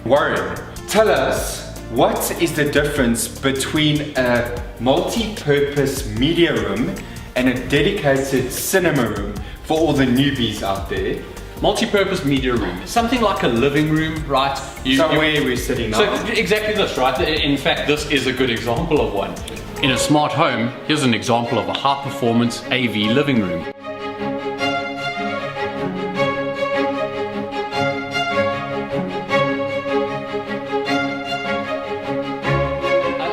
Warrick, tell us, what is the difference between a multi-purpose media room and a dedicated cinema room for all the newbies out there? Multi-purpose media room is something like a living room, right? Somewhere we're sitting now. So exactly this, right? In fact, this is a good example of one. In a smart home, here's an example of a high-performance AV living room.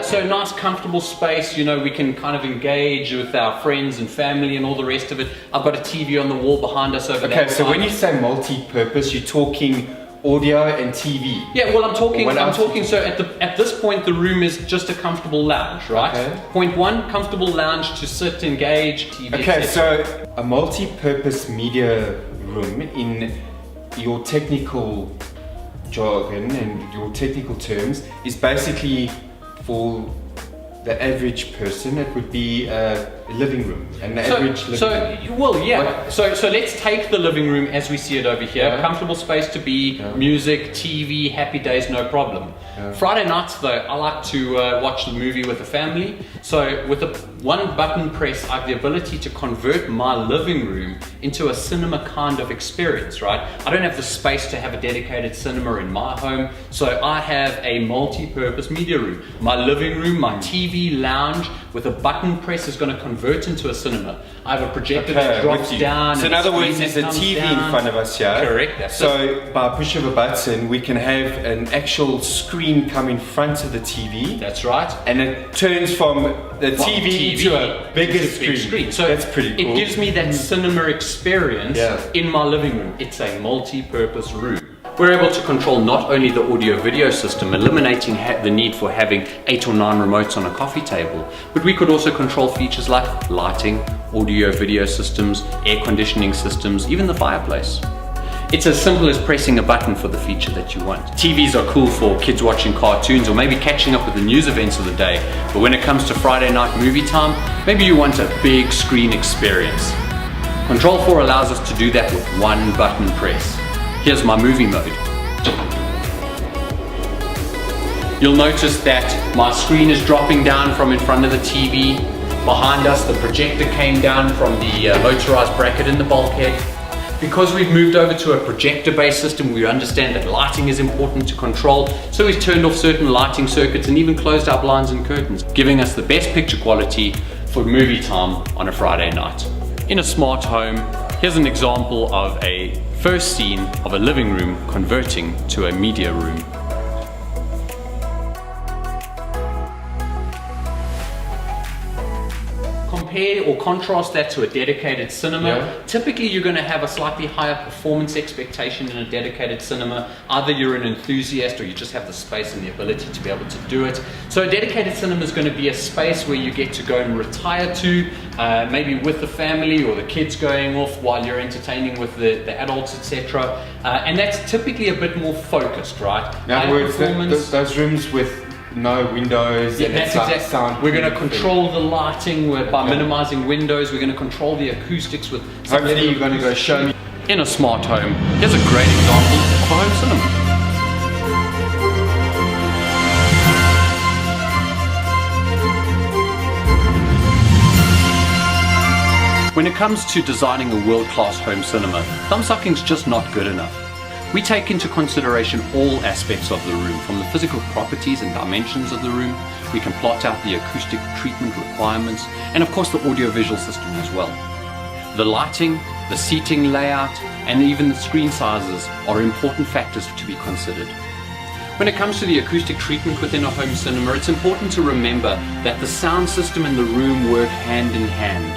So nice, comfortable space, you know, we can kind of engage with our friends and family and all the rest of it. I've got a TV on the wall behind us over there. Okay, so when you say multi-purpose, you're talking audio and TV. Yeah, well, I'm talking. So at this point, the room is just a comfortable lounge, right? Okay. Point one, comfortable lounge to sit, engage, TV. Okay, so a multi-purpose media room, in your technical jargon and your technical terms, is basically for the average person. It would be a living room, So let's take the living room as we see it over here. Yeah. Comfortable space to be, music, TV, happy days, no problem. Yeah. Friday nights though, I like to watch the movie with the family. So with a one button press, I have the ability to convert my living room into a cinema kind of experience, right? I don't have the space to have a dedicated cinema in my home, so I have a multi-purpose media room. My living room, my TV lounge with a button press is going to convert into a cinema. I have a projector that drops down. So in other words, there's a TV in front of us here. Correct. So by push of a button, we can have an actual screen come in front of the TV. That's right. And it turns from the TV to a bigger screen. So that's pretty cool. It gives me that cinema experience in my living room. It's a multi-purpose room. We're able to control not only the audio-video system, eliminating the need for having 8 or 9 remotes on a coffee table, but we could also control features like lighting, audio-video systems, air conditioning systems, even the fireplace. It's as simple as pressing a button for the feature that you want. TVs are cool for kids watching cartoons or maybe catching up with the news events of the day, but when it comes to Friday night movie time, maybe you want a big screen experience. Control 4 allows us to do that with one button press. Here's my movie mode. You'll notice that my screen is dropping down from in front of the TV. Behind us, the projector came down from the motorized bracket in the bulkhead. Because we've moved over to a projector-based system, we understand that lighting is important to control, so we've turned off certain lighting circuits and even closed our blinds and curtains, giving us the best picture quality for movie time on a Friday night. In a smart home, here's an example of a first scene of a living room converting to a media room. Compare or contrast that to a dedicated cinema. Typically you're going to have a slightly higher performance expectation in a dedicated cinema. Either you're an enthusiast or you just have the space and the ability to be able to do it. So a dedicated cinema is going to be a space where you get to go and retire to, maybe with the family or the kids going off while you're entertaining with the adults, etc. And that's typically a bit more focused, right? In other words, those rooms with no windows. Yeah, that's exactly. We're going to control the lighting by minimizing windows. We're going to control the acoustics with. Hopefully, you're going to go show me. In a smart home, here's a great example of a home cinema. When it comes to designing a world-class home cinema, thumb-sucking's just not good enough. We take into consideration all aspects of the room, from the physical properties and dimensions of the room. We can plot out the acoustic treatment requirements, and of course the audio-visual system as well. The lighting, the seating layout, and even the screen sizes are important factors to be considered. When it comes to the acoustic treatment within a home cinema, it's important to remember that the sound system and the room work hand in hand.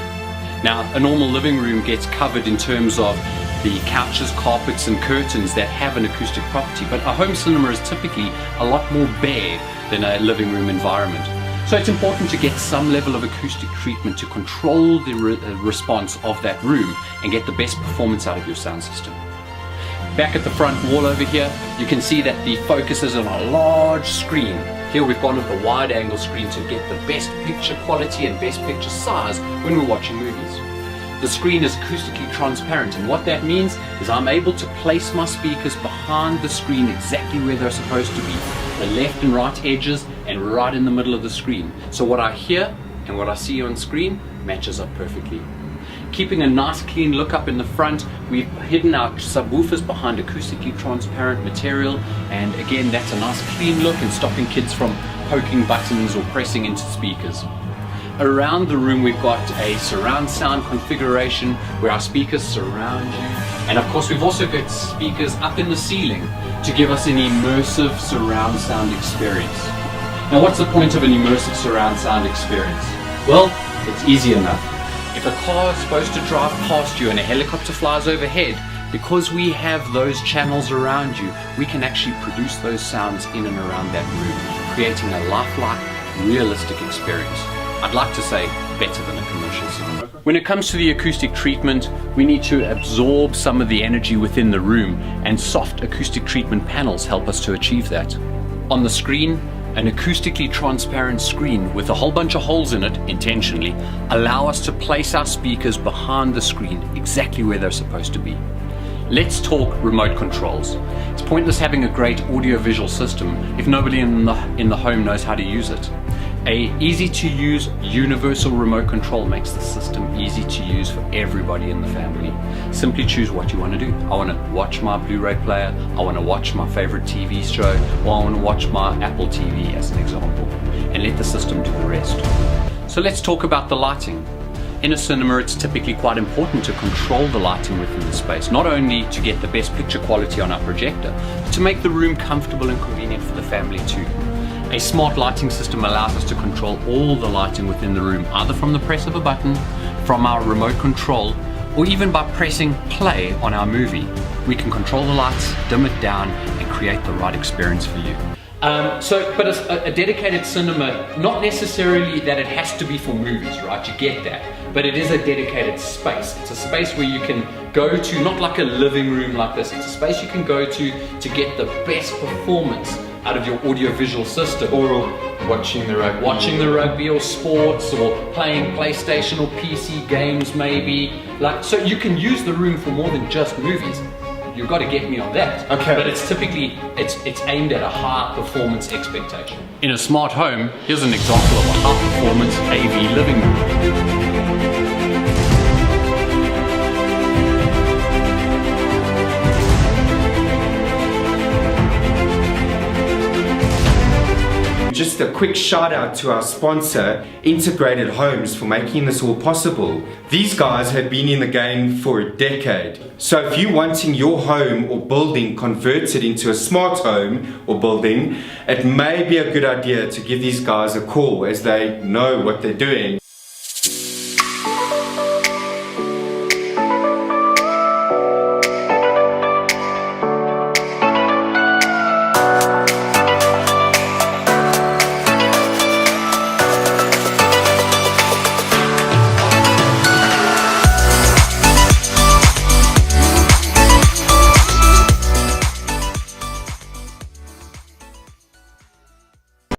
Now, a normal living room gets covered in terms of the couches, carpets and curtains that have an acoustic property, but a home cinema is typically a lot more bare than a living room environment. So it's important to get some level of acoustic treatment to control the response of that room and get the best performance out of your sound system. Back at the front wall over here, you can see that the focus is on a large screen. Here we've gone with the wide angle screen to get the best picture quality and best picture size when we're watching movies. The screen is acoustically transparent, and what that means is I'm able to place my speakers behind the screen exactly where they're supposed to be, the left and right edges and right in the middle of the screen. So what I hear and what I see on screen matches up perfectly. Keeping a nice clean look up in the front, we've hidden our subwoofers behind acoustically transparent material, and again that's a nice clean look and stopping kids from poking buttons or pressing into speakers. Around the room we've got a surround sound configuration where our speakers surround you, and of course we've also got speakers up in the ceiling to give us an immersive surround sound experience. Now what's the point of an immersive surround sound experience? Well, it's easy enough. If a car is supposed to drive past you and a helicopter flies overhead, because we have those channels around you, we can actually produce those sounds in and around that room, creating a lifelike, realistic experience. I'd like to say better than a commercial cinema. When it comes to the acoustic treatment, we need to absorb some of the energy within the room, and soft acoustic treatment panels help us to achieve that. On the screen, an acoustically transparent screen with a whole bunch of holes in it, intentionally, allow us to place our speakers behind the screen exactly where they're supposed to be. Let's talk remote controls. It's pointless having a great audio-visual system if nobody in the home knows how to use it. A easy to use universal remote control makes the system easy to use for everybody in the family. Simply choose what you want to do. I want to watch my Blu-ray player, I want to watch my favorite TV show, or I want to watch my Apple TV as an example, and let the system do the rest. So let's talk about the lighting. In a cinema, it's typically quite important to control the lighting within the space, not only to get the best picture quality on our projector, but to make the room comfortable and convenient for the family too. A smart lighting system allows us to control all the lighting within the room, either from the press of a button, from our remote control, or even by pressing play on our movie. We can control the lights, dim it down, and create the right experience for you. But a dedicated cinema, not necessarily that it has to be for movies, right? You get that. But it is a dedicated space. It's a space where you can go to, not like a living room like this, it's a space you can go to get the best performance out of your audio-visual system. Or watching the rugby. Watching the rugby or sports, or playing PlayStation or PC games maybe. So you can use the room for more than just movies. You've got to get me on that. Okay. But it's typically, it's aimed at a high performance expectation. In a smart home, here's an example of a high performance AV living room. Just a quick shout out to our sponsor, Integrated Homes, for making this all possible. These guys have been in the game for a decade. So if you're wanting your home or building converted into a smart home or building, it may be a good idea to give these guys a call, as they know what they're doing.